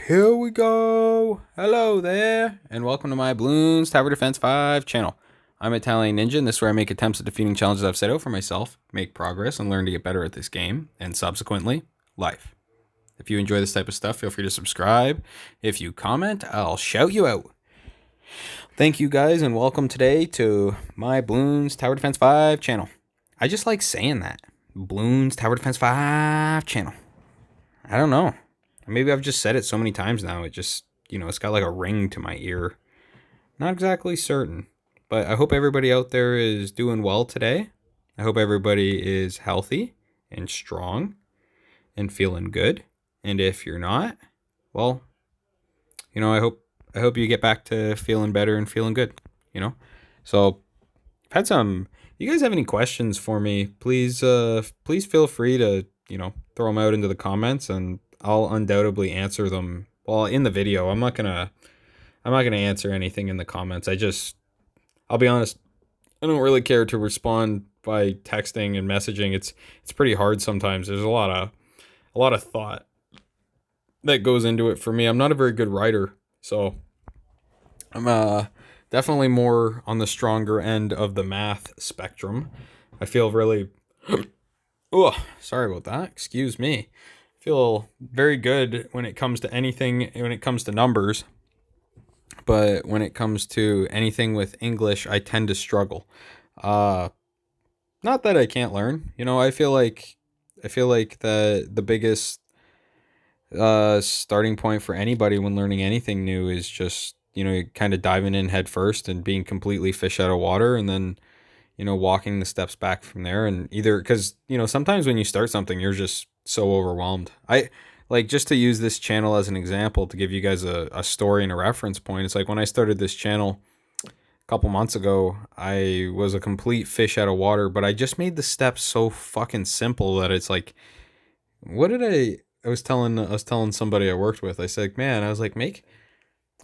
Here we go. Hello there, and welcome to my Bloons Tower Defense 5 channel. I'm Italian Ninja, and this is where I make attempts at defeating challenges I've set out for myself, make progress, and learn to get better at this game, and subsequently, life. If you enjoy this type of stuff, feel free to subscribe. If you comment, I'll shout you out. Thank you guys, and welcome today to my Bloons Tower Defense 5 channel. I just like saying that. Bloons Tower Defense 5 channel. I don't know. Maybe I've just said it so many times now, it just, it's got like a ring to my ear. Not exactly certain, but I hope everybody out there is doing well today. I hope everybody is healthy and strong and feeling good. And if you're not, well, I hope you get back to feeling better and feeling good, So, I've had you guys have any questions for me, please feel free to, throw them out into the comments, and I'll undoubtedly answer them. Well, in the video, I'm not gonna answer anything in the comments. I'll be honest, I don't really care to respond by texting and messaging. It's pretty hard sometimes. There's a lot of thought that goes into it for me. I'm not a very good writer, so I'm definitely more on the stronger end of the math spectrum. I feel really oh, sorry about that. Excuse me. I feel very good when it comes to anything, when it comes to numbers. But when it comes to anything with English, I tend to struggle. Not that I can't learn. I feel like the biggest starting point for anybody when learning anything new is just, kind of diving in head first and being completely fish out of water, and then walking the steps back from there. And either because, sometimes when you start something, you're just so overwhelmed. I like, just to use this channel as an example to give you guys a story and a reference point. It's like when I started this channel a couple months ago, I was a complete fish out of water, but I just made the steps so fucking simple that it's like, what did I was telling somebody I worked with, I said, man, I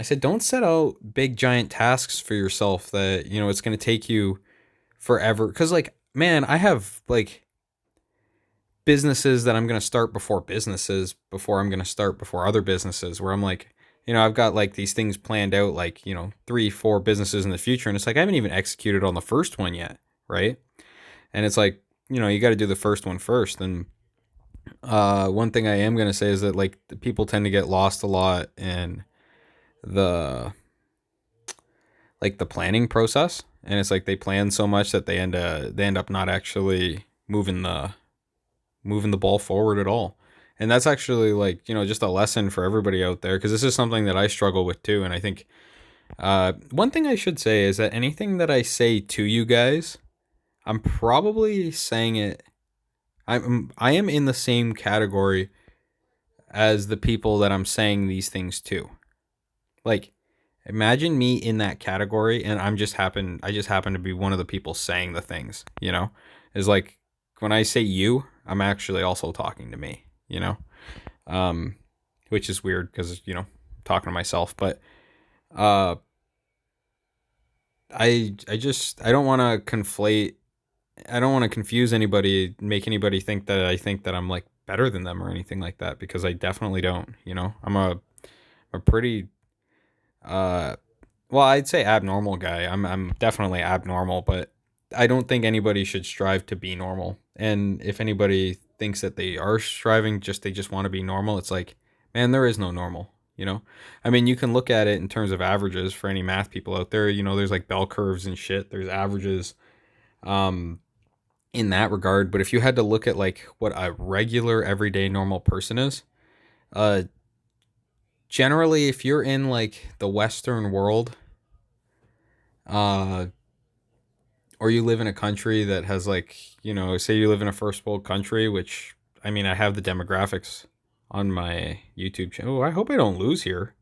said, don't set out big giant tasks for yourself that, it's going to take you forever. Cause like, man, I have like businesses that I'm going to start before I'm going to start before other businesses, where I'm like, I've got like these things planned out, like, 3, 4 businesses in the future. And it's like, I haven't even executed on the first one yet. Right. And it's like, you got to do the first one first. And one thing I am going to say is that like the people tend to get lost a lot in the planning process, and it's like they plan so much that they end up not actually moving the ball forward at all. And that's actually like, just a lesson for everybody out there, because this is something that I struggle with too. And I think one thing I should say is that anything that I say to you guys, I'm probably saying it, I am in the same category as the people that I'm saying these things to. Like, imagine me in that category, and I just happen to be one of the people saying the things, is like, when I say you, I'm actually also talking to me, which is weird because, talking to myself, but, I don't want to I don't want to confuse anybody, make anybody think that I think that I'm like better than them or anything like that, because I definitely don't, I'm a pretty, well, I'd say abnormal guy. I'm definitely abnormal, but I don't think anybody should strive to be normal. And if anybody thinks that they are striving, they just want to be normal, it's like, man, there is no normal, I mean, you can look at it in terms of averages for any math people out there. There's like bell curves and shit. There's averages in that regard. But if you had to look at like what a regular everyday normal person is, generally, if you're in like the Western world, or you live in a country that has like, say you live in a first world country, which, I mean, I have the demographics on my YouTube channel. Oh, I hope I don't lose here.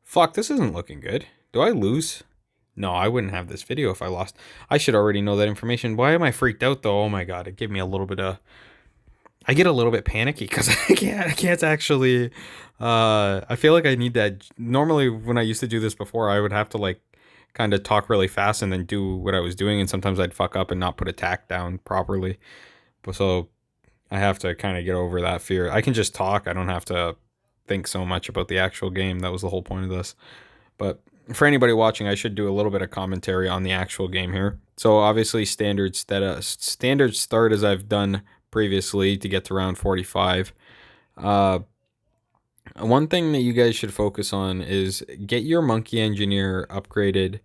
Fuck, this isn't looking good. Do I lose? No, I wouldn't have this video if I lost. I should already know that information. Why am I freaked out though? Oh my god, it gave me a little bit of, I get a little bit panicky because I can't actually, I feel like I need that. Normally when I used to do this before, I would have to like kind of talk really fast and then do what I was doing, and sometimes I'd fuck up and not put a tack down properly. But so I have to kind of get over that fear. I can just talk. I don't have to think so much about the actual game. That was the whole point of this. But for anybody watching, I should do a little bit of commentary on the actual game here. So obviously standard start as I've done previously to get to round 45. One thing that you guys should focus on is get your monkey engineer upgraded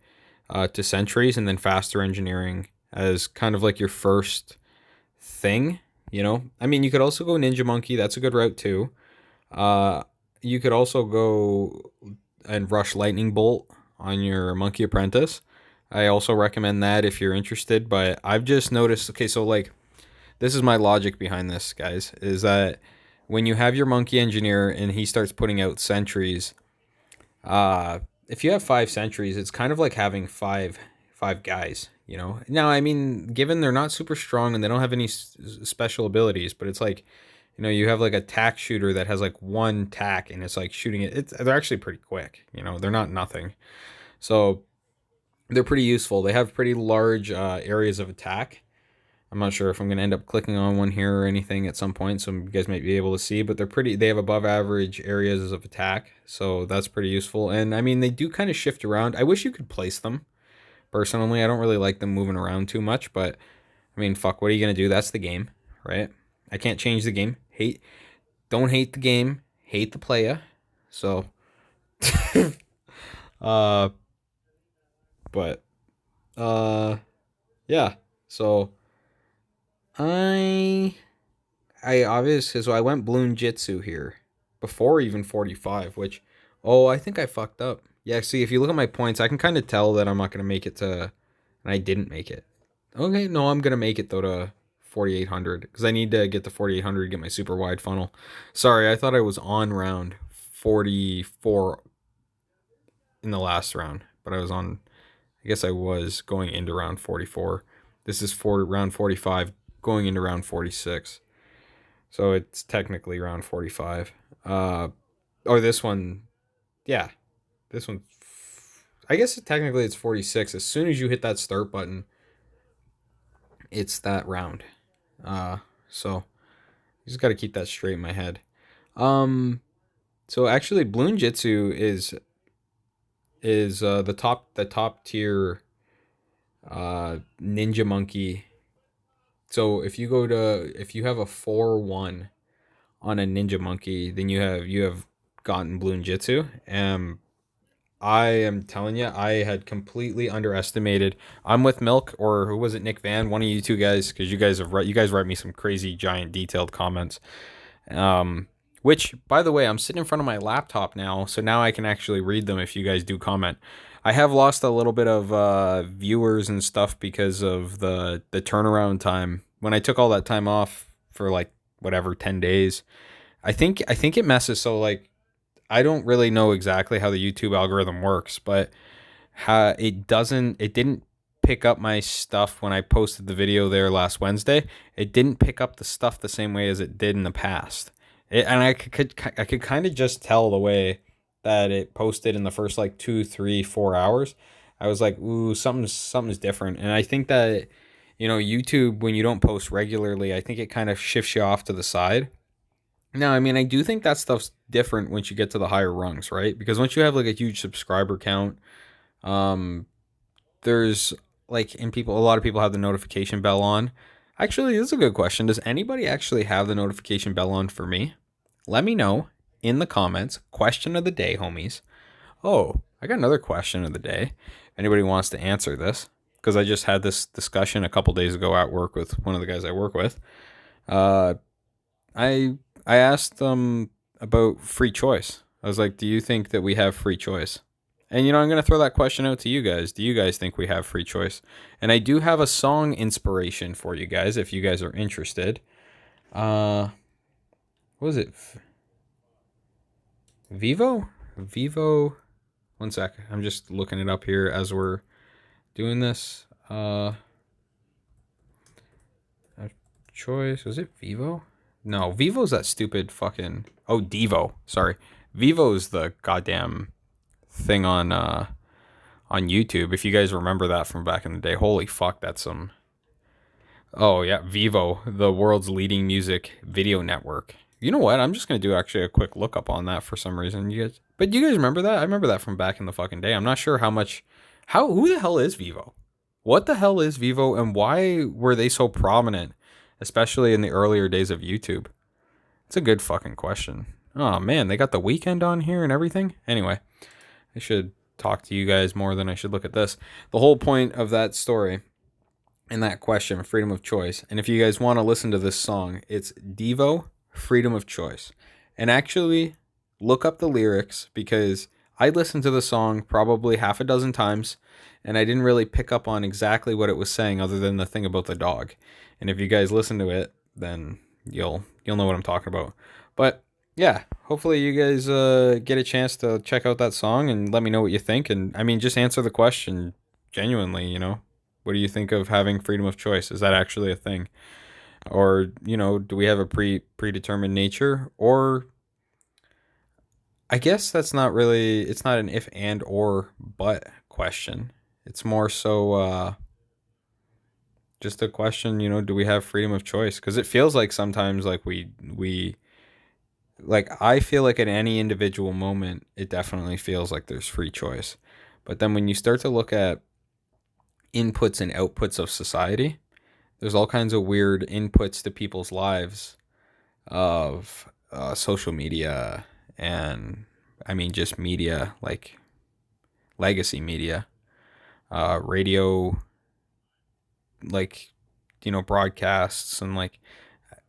to sentries, and then faster engineering as kind of like your first thing. I mean, you could also go ninja monkey. That's a good route too. You could also go and rush lightning bolt on your monkey apprentice. I also recommend that if you're interested, but I've just noticed, okay, so like this is my logic behind this, guys, is that when you have your monkey engineer and he starts putting out sentries, if you have 5 sentries, it's kind of like having five guys. Now, I mean, given they're not super strong and they don't have any special abilities, but it's like, you have like a tack shooter that has like 1 tack and it's like shooting it. They're actually pretty quick. They're not nothing. So they're pretty useful. They have pretty large areas of attack. I'm not sure if I'm going to end up clicking on one here or anything at some point, so you guys might be able to see, but they have above average areas of attack, so that's pretty useful. And I mean, they do kind of shift around. I wish you could place them. Personally, I don't really like them moving around too much, but I mean, fuck, what are you going to do? That's the game, right? I can't change the game. Don't hate the game, hate the player. So, but, yeah, so I obviously, so I went Bloon Jitsu here before even 45, which, I think I fucked up. Yeah, see, if you look at my points, I can kind of tell that I'm not going to make it to, and I didn't make it. Okay, no, I'm going to make it though to 4,800, because I need to get to 4,800 to get my super wide funnel. Sorry, I thought I was on round 44 in the last round, but I guess I was going into round 44. This is round 45 going into round 46. So it's technically round 45. Or this one, yeah. This one, I guess technically it's 46. As soon as you hit that start button, it's that round. So you just got to keep that straight in my head. So actually Bloon Jitsu is the top tier ninja monkey. So if you have a 4-1 on a ninja monkey, then you have gotten Bloon Jitsu. I am telling you, I had completely underestimated. I'm with Milk, or who was it, Nick Van, one of you two guys, because you guys write me some crazy giant detailed comments. Which, by the way, I'm sitting in front of my laptop now, so now I can actually read them if you guys do comment. I have lost a little bit of viewers and stuff because of the turnaround time. When I took all that time off for like whatever 10 days, I think it messes. So like, I don't really know exactly how the YouTube algorithm works, but it didn't pick up my stuff when I posted the video there last Wednesday. It didn't pick up the stuff the same way as it did in the past. And I could kind of just tell the way that it posted in the first like 2, 3, 4 hours. I was like, ooh, something's different. And I think that, YouTube, when you don't post regularly, I think it kind of shifts you off to the side. Now, I mean, I do think that stuff's different once you get to the higher rungs, right? Because once you have like a huge subscriber count, there's like a lot of people have the notification bell on. Actually, this is a good question. Does anybody actually have the notification bell on for me? Let me know in the comments. Question of the day, homies. Oh, I got another question of the day. If anybody wants to answer this, because I just had this discussion a couple days ago at work with one of the guys I work with. I asked them about free choice. I was like, do you think that we have free choice? And, I'm going to throw that question out to you guys. Do you guys think we have free choice? And I do have a song inspiration for you guys if you guys are interested. What was it? Vivo? One sec. I'm just looking it up here as we're doing this. Choice. Was it Vivo? No, Vivo's that stupid fucking... Oh, Devo. Sorry. Vivo's the goddamn thing on YouTube. If you guys remember that from back in the day. Holy fuck, that's some... Oh, yeah, Vivo, the world's leading music video network. You know what? I'm just gonna do actually a quick look up on that for some reason. But you guys remember that? I remember that from back in the fucking day. I'm not sure how much. Who the hell is Vivo? What the hell is Vivo, and why were they so prominent, especially in the earlier days of YouTube? It's a good fucking question. Oh man, they got the weekend on here and everything. Anyway, I should talk to you guys more than I should look at this. The whole point of that story and that question, freedom of choice. And if you guys want to listen to this song, it's Devo, Freedom of Choice. And actually look up the lyrics, because I listened to the song probably half a dozen times and I didn't really pick up on exactly what it was saying other than the thing about the dog. And if you guys listen to it, then you'll know what I'm talking about. But yeah, hopefully you guys get a chance to check out that song and let me know what you think. And I mean, just answer the question genuinely, What do you think of having freedom of choice? Is that actually a thing? Or, do we have a predetermined nature? Or I guess that's not really, it's not an if and or but question. It's more so just a question, do we have freedom of choice? Because it feels like sometimes like we like I feel like at any individual moment, it definitely feels like there's free choice. But then when you start to look at inputs and outputs of society, there's all kinds of weird inputs to people's lives of social media and I mean just media, like legacy media, radio, like broadcasts, and like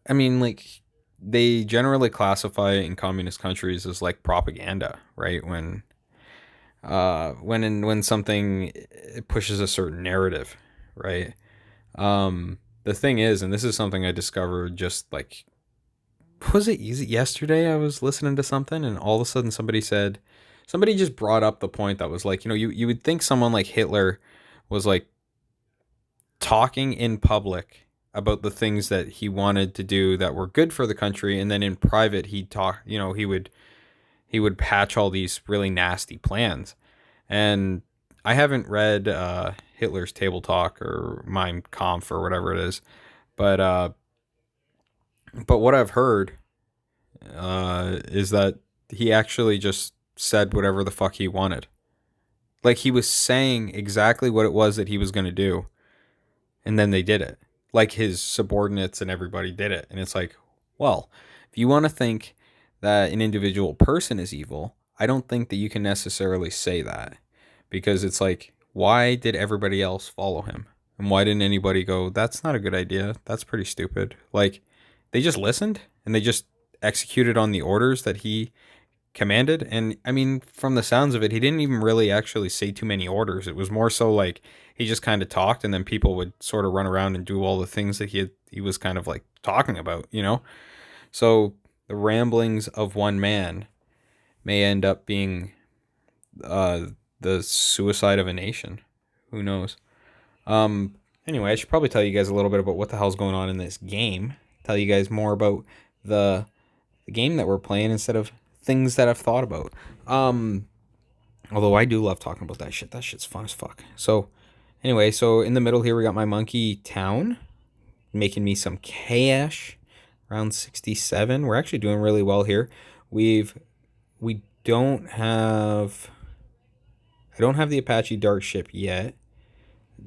I mean like they generally classify it in communist countries as like propaganda, right? When something pushes a certain narrative, right? The thing is, and this is something I discovered just like, was it easy yesterday? I was listening to something and all of a sudden somebody just brought up the point that was like, you would think someone like Hitler was like talking in public about the things that he wanted to do that were good for the country, and then in private he'd talk, he would patch all these really nasty plans. And I haven't read Hitler's Table Talk or Mein Kampf or whatever it is, but what I've heard is that he actually just said whatever the fuck he wanted. Like he was saying exactly what it was that he was going to do, and then they did it. Like his subordinates and everybody did it. And it's like, well, if you want to think that an individual person is evil, I don't think that you can necessarily say that, because it's like, why did everybody else follow him? And why didn't anybody go, that's not a good idea? That's pretty stupid. Like, they just listened and they just executed on the orders that he commanded. And I mean, from the sounds of it, he didn't even really actually say too many orders. It was more so like he just kind of talked, and then people would sort of run around and do all the things that he was kind of like talking about. So the ramblings of one man may end up being the suicide of a nation. Who knows? Anyway, I should probably tell you guys a little bit about what the hell's going on in this game. Tell you guys more about the game that we're playing instead of things that I've thought about. Although I do love talking about that shit. That shit's fun as fuck. So anyway, so in the middle here we got my monkey town, making me some cash. Around 67. We're actually doing really well here. We don't have, I don't have the Apache Dark Ship yet.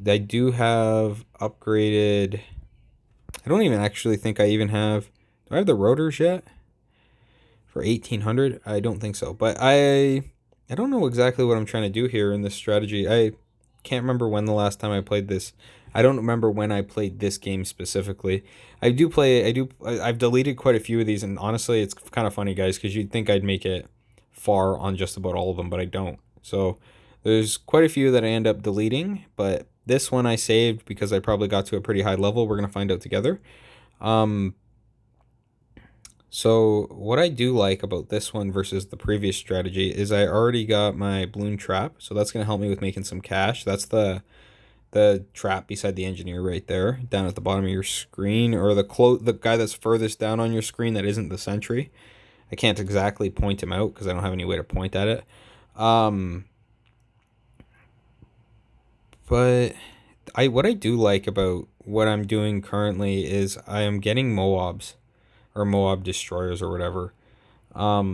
I do have upgraded, I don't even actually think I even have, do I have the rotors yet? For 1800? I don't think so. But I don't know exactly what I'm trying to do here in this strategy. I can't remember when the last time I played this. I don't remember when I played this game specifically. I've deleted quite a few of these, and honestly, it's kind of funny, guys, because you'd think I'd make it far on just about all of them, but I don't. So there's quite a few that I end up deleting, but this one I saved because I probably got to a pretty high level. We're going to find out together. So what I do like about this one versus the previous strategy is I already got my balloon trap, so that's going to help me with making some cash. That's the trap beside the engineer right there, down at the bottom of your screen, or the guy that's furthest down on your screen that isn't the sentry. I can't exactly point him out because I don't have any way to point at it. But what I do like about what I'm doing currently is I am getting MOABs, or MOAB destroyers or whatever. Or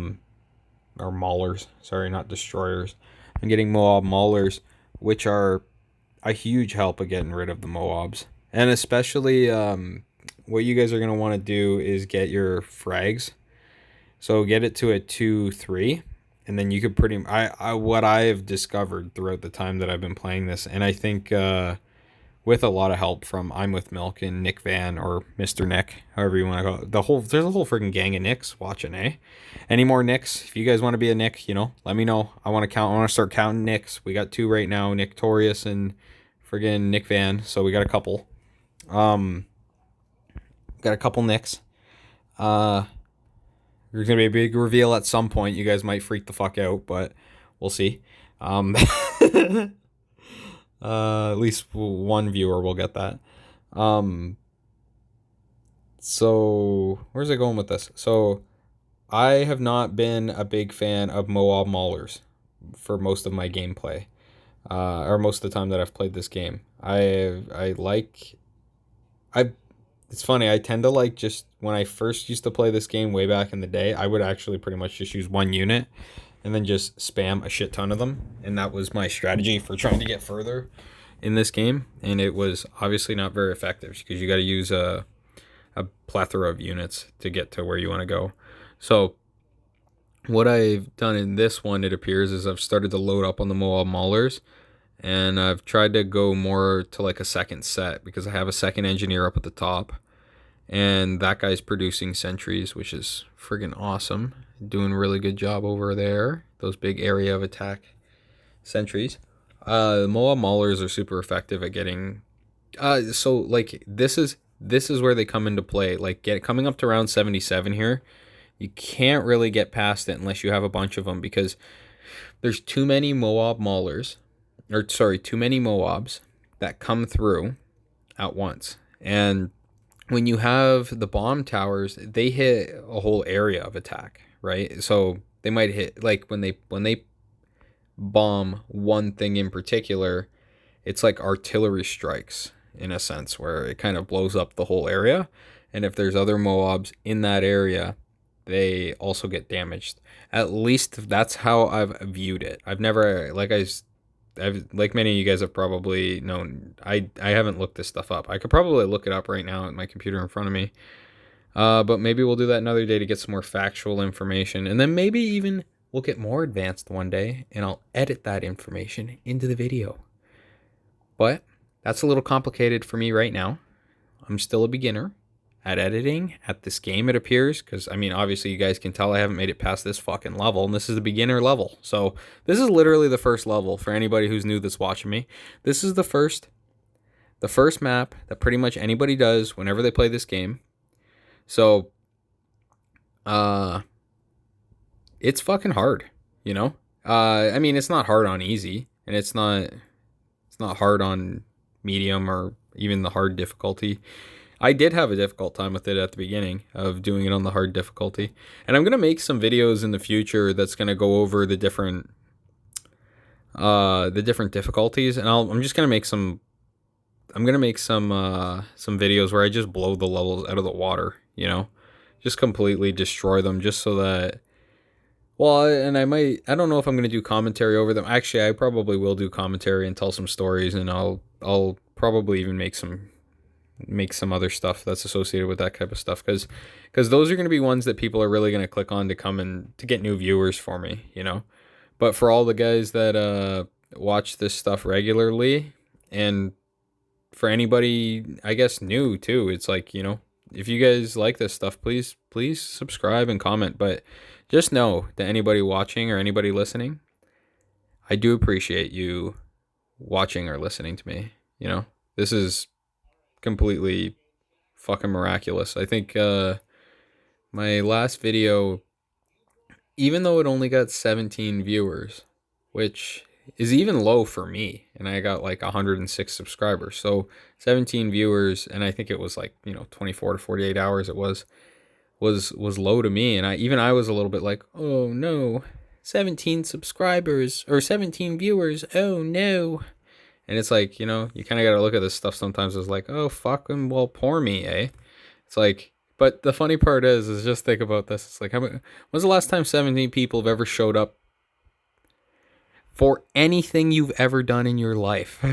maulers. Sorry, not destroyers. I'm getting MOAB maulers, which are a huge help of getting rid of the MOABs. And especially what you guys are going to want to do is get your frags. So get it to a 2-3, and then you could what I've discovered throughout the time that I've been playing this, and I think with a lot of help from I'm with Milk and Nick Van, or Mr. Nick, however you want to go. There's a whole freaking gang of Nicks watching, eh? Any more Nicks? If you guys want to be a Nick, let me know. I want to start counting Nicks. We got 2 right now, Nick Torius and friggin' Nick Van. So we got a couple. Got a couple Nicks. There's gonna be a big reveal at some point. You guys might freak the fuck out, but we'll see. At least one viewer will get that. So where's it going with this? So I have not been a big fan of MOAB maulers for most of my gameplay, or most of the time that I've played this game. It's funny, I tend to like, just when I first used to play this game way back in the day, I would actually pretty much just use one unit and then just spam a shit ton of them. And that was my strategy for trying to get further in this game. And it was obviously not very effective because you got to use a plethora of units to get to where you want to go. So what I've done in this one, it appears, is I've started to load up on the MOAB maulers. And I've tried to go more to like a second set because I have a second engineer up at the top. And that guy's producing sentries, which is friggin' awesome. Doing a really good job over there. Those big area of attack sentries. MOAB maulers are super effective at getting... so, like, this is where they come into play. Like, coming up to round 77 here, you can't really get past it unless you have a bunch of them. Because there's too many MOAB maulers... too many MOABs that come through at once. And when you have the bomb towers, they hit a whole area of attack, right? So they might hit, like, when they bomb one thing in particular, it's like artillery strikes in a sense, where it kind of blows up the whole area. And if there's other MOABs in that area, they also get damaged. At least that's how I've viewed it. I've never, like many of you guys have probably known, I haven't looked this stuff up. I could probably look it up right now at my computer in front of me. But maybe we'll do that another day to get some more factual information. And then maybe even we'll get more advanced one day and I'll edit that information into the video. But that's a little complicated for me right now. I'm still a beginner at editing at this game, it appears, because I mean, obviously you guys can tell I haven't made it past this fucking level, and this is the beginner level. So this is literally the first level for anybody who's new that's watching me. This is the first map that pretty much anybody does whenever they play this game. So it's fucking hard, I mean, it's not hard on easy, and it's not hard on medium or even the hard difficulty. I did have a difficult time with it at the beginning of doing it on the hard difficulty. And I'm going to make some videos in the future that's going to go over the different difficulties. And I'm just going to make some videos where I just blow the levels out of the water, just completely destroy them, just so that, well, and I don't know if I'm going to do commentary over them. Actually, I probably will do commentary and tell some stories, and I'll probably even make some other stuff that's associated with that type of stuff, because those are going to be ones that people are really going to click on to come and to get new viewers for me, But for all the guys that watch this stuff regularly, and for anybody, I guess, new too, it's like, if you guys like this stuff, please subscribe and comment. But just know that anybody watching or anybody listening, I do appreciate you watching or listening to me. This is completely fucking miraculous. I think my last video, even though it only got 17 viewers, which is even low for me, and I got like 106 subscribers, so 17 viewers, and I think it was like 24 to 48 hours, it was low to me. And I was a little bit like, oh no, 17 subscribers or 17 viewers, oh no. And it's like, you kind of got to look at this stuff sometimes as like, oh, fucking, well, poor me, eh? It's like, But the funny part is just think about this. It's like, when's the last time 17 people have ever showed up for anything you've ever done in your life?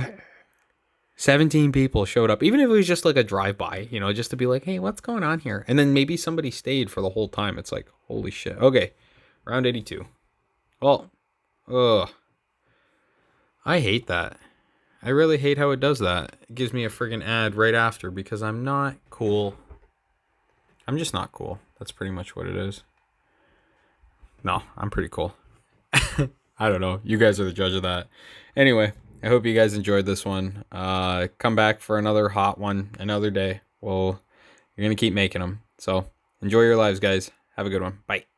17 people showed up, even if it was just like a drive-by, you know, just to be like, hey, what's going on here? And then maybe somebody stayed for the whole time. It's like, holy shit. Okay, round 82. Well, ugh. I hate that. I really hate how it does that. It gives me a friggin' ad right after because I'm not cool. I'm just not cool. That's pretty much what it is. No, I'm pretty cool. I don't know. You guys are the judge of that. Anyway, I hope you guys enjoyed this one. Come back for another hot one another day. Well, you're going to keep making them. So enjoy your lives, guys. Have a good one. Bye.